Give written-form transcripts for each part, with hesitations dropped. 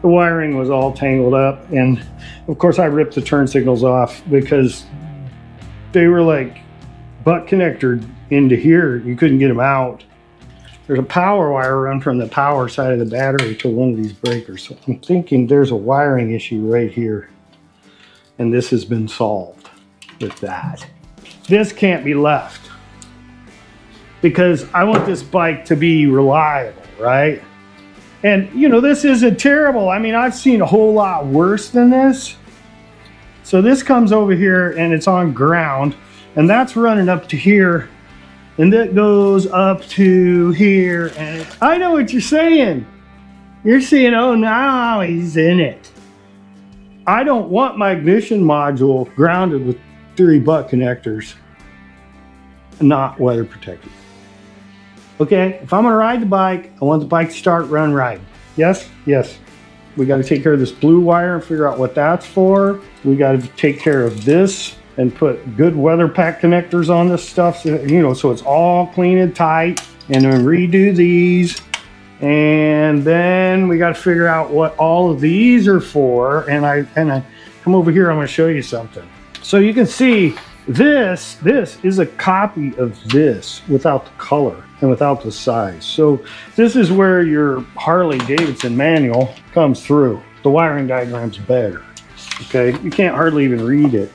the wiring was all tangled up, and of course I ripped the turn signals off because they were like butt connected into here. You couldn't get them out. There's a power wire run from the power side of the battery to one of these breakers. So I'm thinking there's a wiring issue right here, and this has been solved with that. This can't be left because I want this bike to be reliable, right? And you know, this isn't terrible. I mean, I've seen a whole lot worse than this. So this comes over here and it's on ground, and that's running up to here, and that goes up to here. And I know what you're saying. You're saying, oh, now he's in it. I don't want my ignition module grounded with 3 butt connectors, not weather protected. Okay, if I'm gonna ride the bike, I want the bike to start, run, ride. Yes, yes. We gotta take care of this blue wire and figure out what that's for. We gotta take care of this and put good weather pack connectors on this stuff, so, you know, so it's all clean and tight, and then redo these. And then we gotta figure out what all of these are for. And I come over here, I'm gonna show you something. So you can see this is a copy of this without the color and without the size. So this is where your Harley Davidson manual comes through. The wiring diagram's better. Okay, you can't hardly even read it.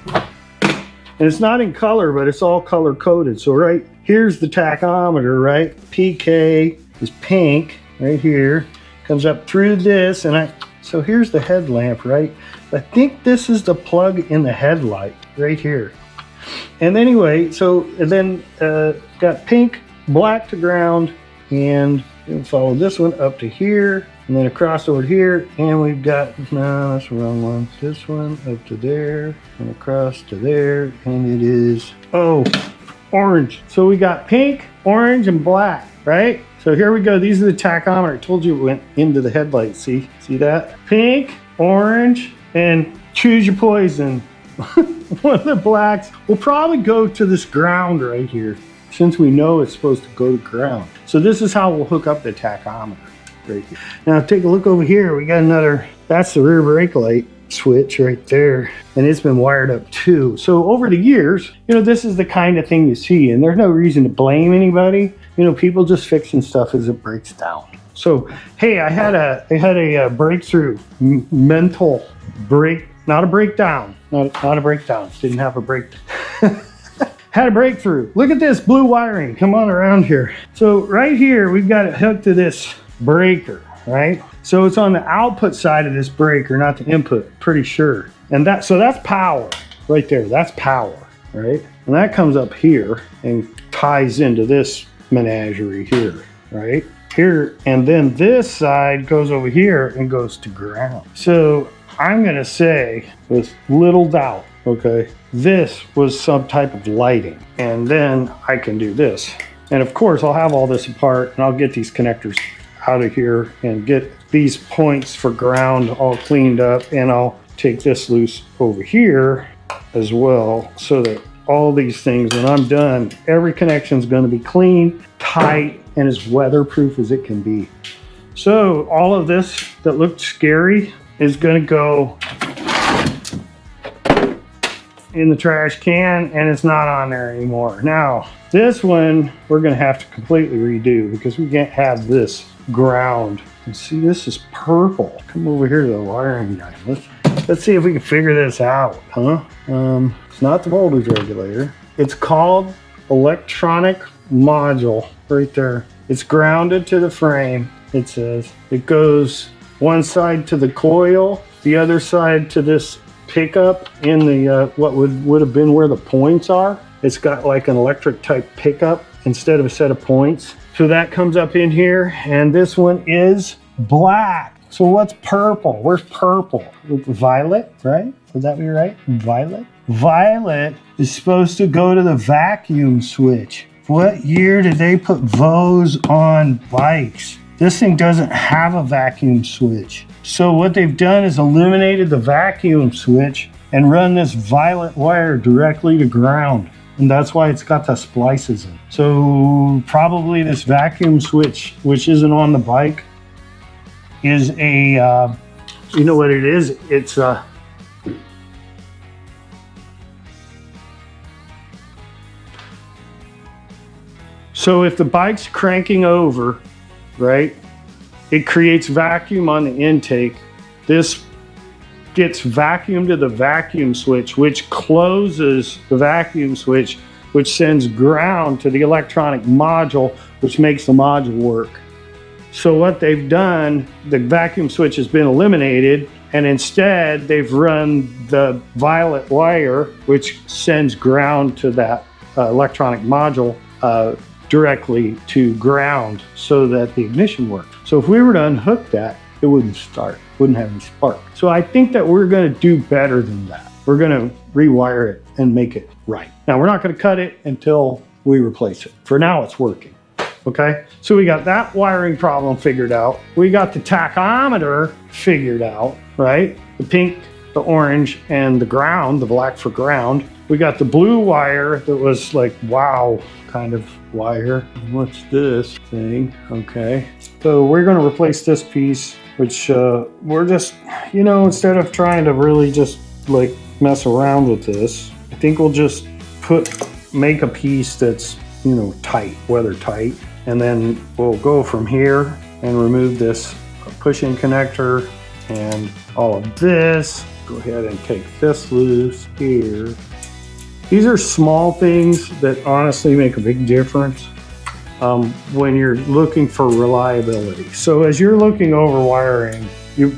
And it's not in color, but it's all color coded. So right here's the tachometer, right? PK is pink right here, comes up through this, and so here's the headlamp, right? I think this is the plug in the headlight right here. And anyway, so and then got pink, black to ground, and we'll follow this one up to here, and then across over here, and we've got, no, that's the wrong one. This one up to there, and across to there, and it is, oh, orange. So we got pink, orange, and black, right? So here we go. These are the tachometer. I told you it went into the headlight. See that? Pink, orange, and choose your poison. One of the blacks will probably go to this ground right here, since we know it's supposed to go to ground. So this is how we'll hook up the tachometer right here. Now take a look over here. We got another, that's the rear brake light switch right there, and it's been wired up too. So over the years, you know, this is the kind of thing you see, and there's no reason to blame anybody. You know, people just fixing stuff as it breaks down. So hey, I had a breakthrough, mental break, not a breakdown, not a breakdown. Didn't have a break. Had a breakthrough. Look at this blue wiring. Come on around here. So right here, we've got it hooked to this breaker, right? So it's on the output side of this breaker, not the input, pretty sure. And so that's power right there. That's power, right? And that comes up here and ties into this menagerie here, right? Here, and then this side goes over here and goes to ground. So I'm gonna say, with little doubt, okay, this was some type of lighting. And then I can do this. And of course, I'll have all this apart, and I'll get these connectors out of here and get these points for ground all cleaned up, and I'll take this loose over here as well, so that all these things, when I'm done, every connection is going to be clean, tight, and as weatherproof as it can be. So all of this that looked scary is going to go in the trash can, and it's not on there anymore. Now this one we're going to have to completely redo, because we can't have this ground. And see, this is purple. Come over here to the wiring guy. Let's see if we can figure this out, huh? It's not the voltage regulator. It's called electronic module right there. It's grounded to the frame. It says it goes one side to the coil, the other side to this pickup in the what would have been where the points are. It's got like an electric type pickup instead of a set of points. So that comes up in here, and this one is black. So what's purple? Where's purple? Violet, right? Would that be right? Violet? Violet is supposed to go to the vacuum switch. What year did they put those on bikes? This thing doesn't have a vacuum switch. So what they've done is eliminated the vacuum switch and run this violet wire directly to ground. And that's why it's got the splices in. So probably this vacuum switch, which isn't on the bike, is a You know what it is? It's so if the bike's cranking over, right, it creates vacuum on the intake. This gets vacuumed to the vacuum switch, which closes the vacuum switch, which sends ground to the electronic module, which makes the module work. So what they've done, the vacuum switch has been eliminated, and instead they've run the violet wire, which sends ground to that electronic module directly to ground so that the ignition works. So if we were to unhook that, it wouldn't start, wouldn't have any spark. So I think that we're gonna do better than that. We're gonna rewire it and make it right. Now we're not gonna cut it until we replace it. For now it's working, okay? So we got that wiring problem figured out. We got the tachometer figured out, right? The pink, the orange, and the ground, the black for ground. We got the blue wire that was like, wow, kind of wire. What's this thing? Okay. So we're gonna replace this piece, which we're just, you know, instead of trying to really just like mess around with this, I think we'll just make a piece that's, you know, tight, weather tight. And then we'll go from here and remove this push-in connector and all of this. Go ahead and take this loose here. These are small things that honestly make a big difference when you're looking for reliability. So as you're looking over wiring, you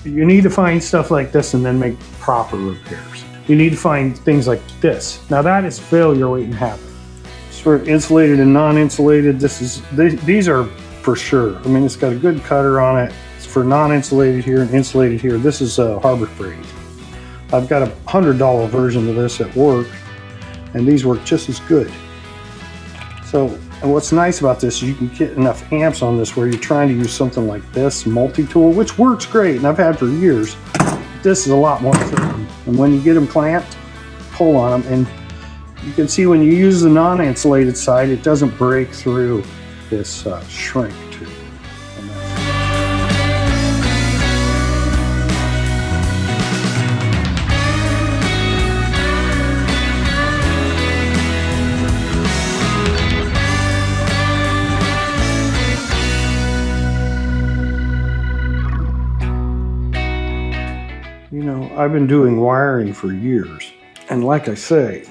need to find stuff like this and then make proper repairs. You need to find things like this. Now that is failure waiting to happen. For insulated and non-insulated, these are for sure. I mean, it's got a good cutter on it. It's for non-insulated here and insulated here. This is Harbor Freight. I've got a $100 version of this at work, and these work just as good. So, and what's nice about this is you can get enough amps on this where you're trying to use something like this multi-tool, which works great, and I've had for years. This is a lot more certain. And when you get them clamped, pull on them, and you can see when you use the non-insulated side, it doesn't break through this shrink tube. You know, I've been doing wiring for years. And like I say,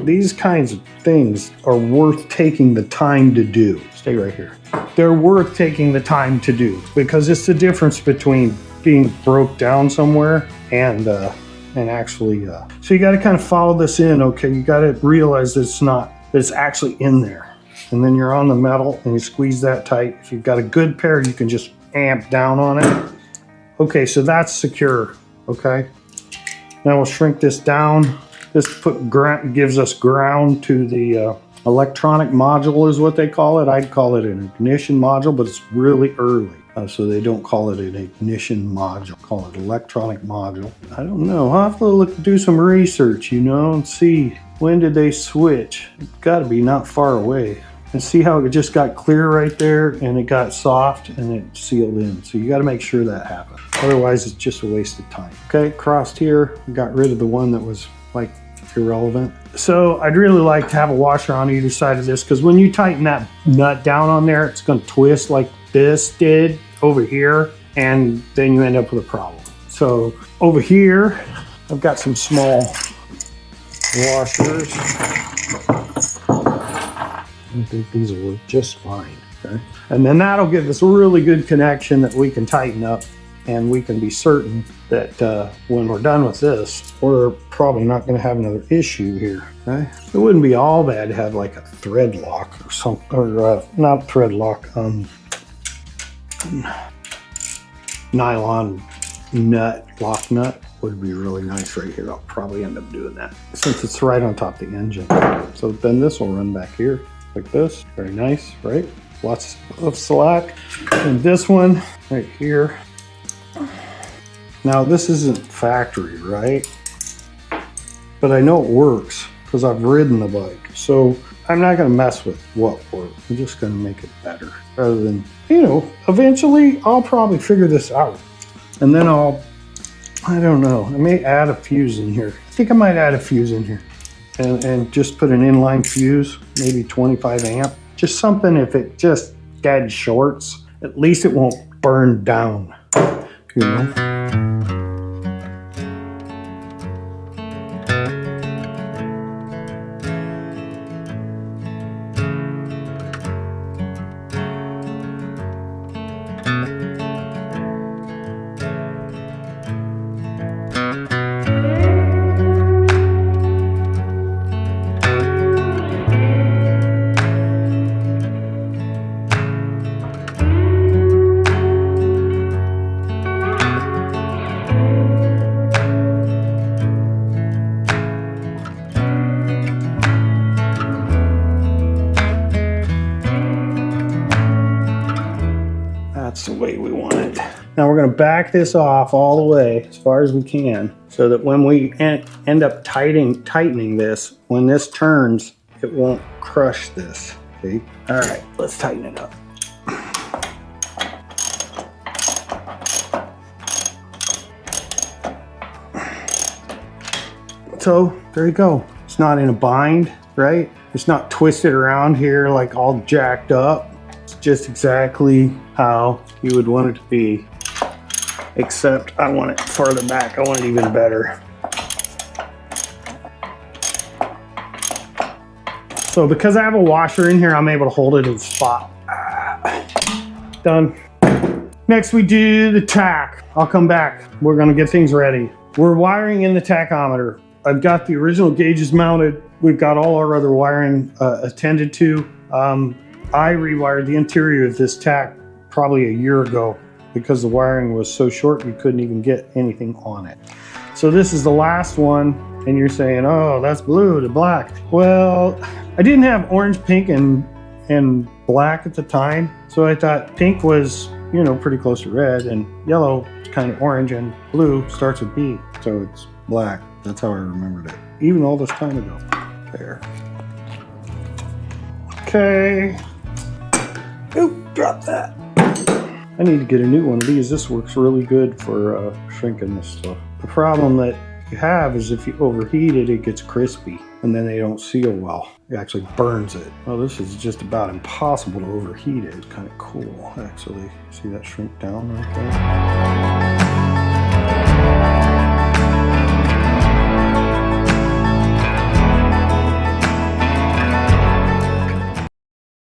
these kinds of things are worth taking the time to do. Stay right here. They're worth taking the time to do because it's the difference between being broke down somewhere and actually, so you got to kind of follow this in, okay? You got to realize that it's actually in there. And then you're on the metal and you squeeze that tight. If you've got a good pair, you can just amp down on it. Okay, so that's secure, okay? Now we'll shrink this down. This gives us ground to the electronic module is what they call it. I'd call it an ignition module, but it's really early. So they don't call it an ignition module, call it electronic module. I don't know, I'll have to do some research, you know, and see when did they switch. It's gotta be not far away. And see how it just got clear right there and it got soft and it sealed in. So you gotta make sure that happens. Otherwise it's just a waste of time. Okay, crossed here, got rid of the one that was like irrelevant. So I'd really like to have a washer on either side of this because when you tighten that nut down on there, it's gonna twist like this did over here, and then you end up with a problem. So over here, I've got some small washers. I think these will work just fine, okay? And then that'll give us a really good connection that we can tighten up, and we can be certain that when we're done with this, we're probably not gonna have another issue here, okay? It wouldn't be all bad to have like a thread lock or something, or not thread lock, nylon nut, lock nut would be really nice right here. I'll probably end up doing that since it's right on top of the engine. So then this will run back here like this, very nice, right? Lots of slack. And this one right here. Now this isn't factory, right? But I know it works because I've ridden the bike. So I'm not gonna mess with what works. I'm just gonna make it better rather than, you know, eventually I'll probably figure this out. And then I don't know, I may add a fuse in here. I think I might add a fuse in here and just put an inline fuse, maybe 25 amp. Just something if it just dead shorts, at least it won't burn down, you know? That's the way we want it. Now we're going to back this off all the way as far as we can so that when we end up tightening this, when this turns, it won't crush this. See? All right, let's tighten it up. So there you go. It's not in a bind, right? It's not twisted around here like all jacked up. It's just exactly how you would want it to be, except I want it farther back. I want it even better. So because I have a washer in here, I'm able to hold it in the spot. Done. Next we do the tack. I'll come back. We're gonna get things ready. We're wiring in the tachometer. I've got the original gauges mounted. We've got all our other wiring attended to. I rewired the interior of this tack probably a year ago because the wiring was so short you couldn't even get anything on it. So this is the last one, and you're saying, oh, that's blue to black. Well, I didn't have orange, pink, and black at the time, so I thought pink was, you know, pretty close to red, and yellow is kind of orange, and blue starts with B, so it's black. That's how I remembered it, even all this time ago. There. Okay. Oop, drop that. I need to get a new one of these. This works really good for shrinking this stuff. The problem that you have is if you overheat it, it gets crispy, and then they don't seal well. It actually burns it. Well, this is just about impossible to overheat it. It's kind of cool, actually. See that shrink down right there?